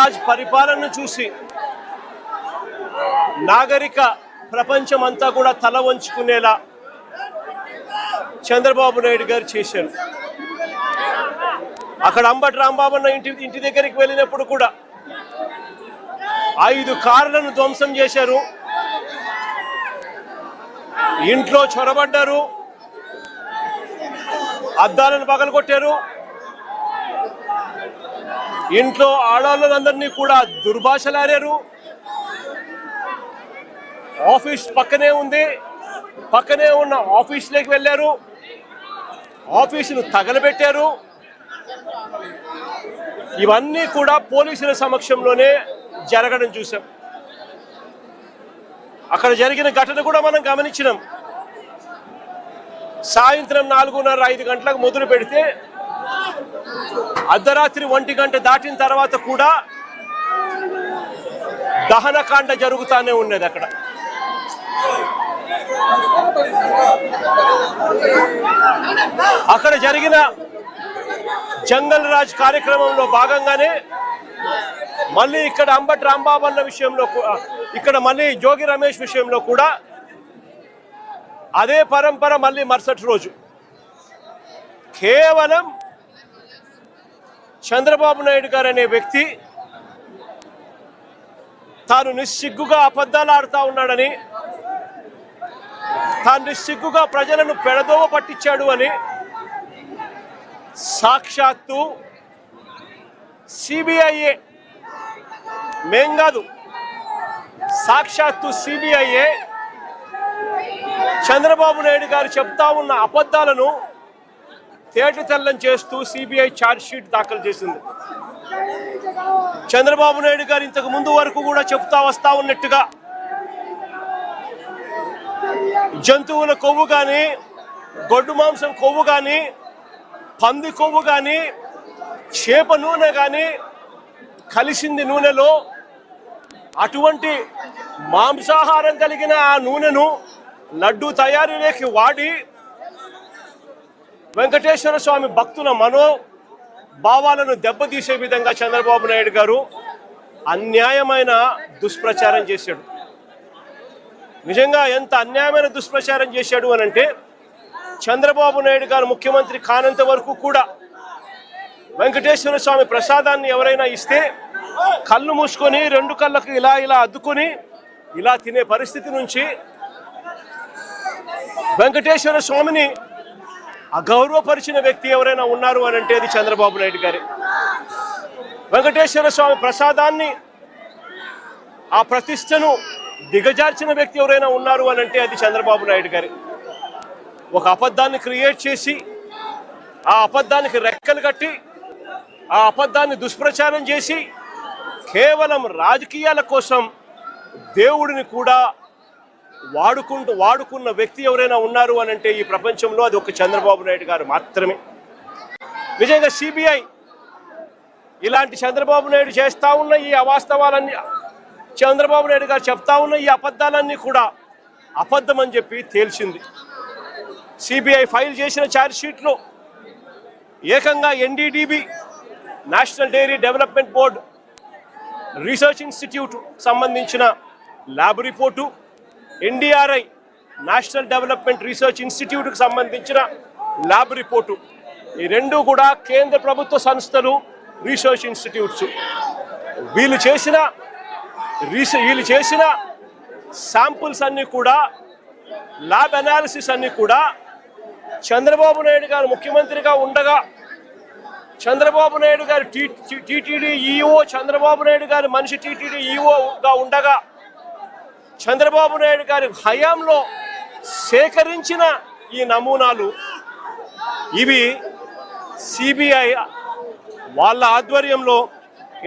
రాజ్ పరిపాలనను చూసి నాగరిక ప్రపంచం అంతా కూడా తల వంచుకునేలా చంద్రబాబు నాయుడు గారు చేశారు. అక్కడ అంబటి రాంబాబు ఇంటి దగ్గరికి వెళ్ళినప్పుడు కూడా 5 కార్లను ధ్వంసం చేశారు, ఇంట్లో చొరబడ్డారు, అద్దాలను పగలగొట్టారు, ఇంట్లో ఆడవాళ్ళందరినీ కూడా దుర్భాషలాడారు. ఆఫీస్ పక్కనే ఉంది, పక్కనే ఉన్న ఆఫీసులోకి వెళ్ళారు, ఆఫీసును తగలబెట్టారు. ఇవన్నీ కూడా పోలీసుల సమక్షంలోనే జరగడం చూసాం. అక్కడ జరిగిన ఘటన కూడా మనం గమనించినాం. సాయంత్రం 4:30-5 గంటలకు మొదలు పెడితే అర్ధరాత్రి 1 గంట దాటిన తర్వాత కూడా దహనకాండ జరుగుతూనే ఉన్నది. అక్కడ జరిగిన జంగల్ రాజ్ కార్యక్రమంలో భాగంగానే మళ్ళీ ఇక్కడ అంబటి రాంబాబు అన్న విషయంలో, ఇక్కడ మళ్ళీ జోగి రమేష్ విషయంలో కూడా అదే పరంపర మళ్ళీ మరుసటి రోజు కేవలం చంద్రబాబు నాయుడు గారు అనే వ్యక్తి తాను నిస్సిగ్గుగా అబద్ధాలు ఆడుతూ ఉన్నాడని, తాను నిస్సిగ్గుగా ప్రజలను పెడదోవ పట్టించాడు అని సాక్షాత్తు సిబిఐఏ, మేం కాదు, సాక్షాత్తు సిబిఐఏ చంద్రబాబు నాయుడు గారు చెప్తా ఉన్న అబద్ధాలను తేటతెల్లం చేస్తూ సిబిఐ ఛార్జ్ షీట్ దాఖలు చేసింది. చంద్రబాబు నాయుడు గారు ఇంతకు ముందు వరకు కూడా చెప్తా వస్తా ఉన్నట్టుగా జంతువుల కొవ్వు కానీ, గొడ్డు మాంసం కొవ్వు కానీ, పంది కొవ్వు కానీ, చేప నూనె కానీ కలిసింది నూనెలో, అటువంటి మాంసాహారం కలిగిన ఆ నూనెను లడ్డూ తయారీలోకి వాడి వెంకటేశ్వర స్వామి భక్తుల మనోభావాలను దెబ్బతీసే విధంగా చంద్రబాబు నాయుడు గారు అన్యాయమైన దుష్ప్రచారం చేశాడు. నిజంగా ఎంత అన్యాయమైన దుష్ప్రచారం చేశాడు అనంటే, చంద్రబాబు నాయుడు గారు ముఖ్యమంత్రి కానంత వరకు కూడా వెంకటేశ్వర స్వామి ప్రసాదాన్ని ఎవరైనా ఇస్తే కళ్ళు మూసుకొని 2 కళ్ళకు ఇలా అద్దుకొని ఇలా తినే పరిస్థితి నుంచి వెంకటేశ్వర స్వామిని అగౌరవపరిచిన వ్యక్తి ఎవరైనా ఉన్నారు అని అంటే అది చంద్రబాబు నాయుడు గారే. వెంకటేశ్వర స్వామి ప్రసాదాన్ని, ఆ ప్రతిష్టను దిగజార్చిన వ్యక్తి ఎవరైనా ఉన్నారు అని అంటే అది చంద్రబాబు నాయుడు గారే. ఒక అబద్ధాన్ని క్రియేట్ చేసి, ఆ అబద్ధానికి రెక్కలు కట్టి, ఆ అబద్ధాన్ని దుష్ప్రచారం చేసి కేవలం రాజకీయాల కోసం దేవుడిని కూడా వాడుకున్న వ్యక్తి ఎవరైనా ఉన్నారు అని అంటే ఈ ప్రపంచంలో అది ఒక చంద్రబాబు నాయుడు గారు మాత్రమే. నిజంగా సిబిఐ ఇలాంటి చంద్రబాబు నాయుడు చేస్తా ఉన్న ఈ అవాస్తవాలన్నీ, చంద్రబాబు నాయుడు గారు చెప్తా ఉన్న ఈ అబద్ధాలన్నీ కూడా అబద్ధం అని చెప్పి తేల్చింది. సిబిఐ ఫైల్ చేసిన ఛార్జ్ షీట్లో ఏకంగా NDDB, national dairy development board research institute సంబంధించిన lab report, NDRI national development research ఇన్స్టిట్యూట్కి సంబంధించిన ల్యాబ్ రిపోర్టు, ఈ 2 కూడా కేంద్ర ప్రభుత్వ సంస్థలు, రీసెర్చ్ ఇన్స్టిట్యూట్స్. వీళ్ళు చేసిన శాంపుల్స్ అన్నీ కూడా, ల్యాబ్ అనాలిసిస్ అన్నీ కూడా చంద్రబాబు నాయుడు గారు ముఖ్యమంత్రిగా ఉండగా, చంద్రబాబు నాయుడు గారు టీటీడీ ఈఓ, చంద్రబాబు నాయుడు గారి మనిషి టీటీడీ ఈఓగా ఉండగా, చంద్రబాబు నాయుడు గారి హయాంలో సేకరించిన ఈ నమూనాలు ఇవి సిబిఐ వాళ్ళ ఆధ్వర్యంలో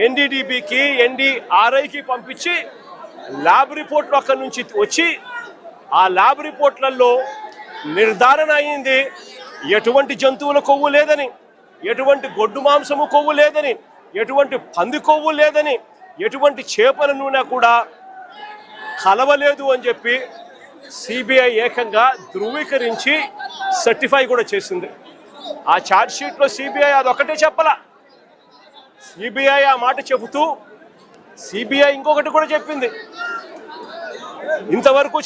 ఎన్డీడీబీకి, ఎన్డీఆర్ఐకి పంపించి ల్యాబ్ రిపోర్ట్లు అక్కడి నుంచి వచ్చి, ఆ ల్యాబ్ రిపోర్ట్లలో నిర్ధారణ అయింది ఎటువంటి జంతువుల కొవ్వు లేదని, ఎటువంటి గొడ్డు మాంసము కొవ్వు లేదని, ఎటువంటి పంది కొవ్వు లేదని, ఎటువంటి చేపల నూనె కూడా కలవలేదు అని చెప్పి సిబిఐ ఏకంగా ధృవీకరించి సర్టిఫై కూడా చేసింది. ఆ ఛార్జ్ షీట్లో సిబిఐ అదొకటే చెప్పలా. సిబిఐ ఆ మాట చెబుతూ సిబిఐ ఇంకొకటి కూడా చెప్పింది, ఇంతవరకు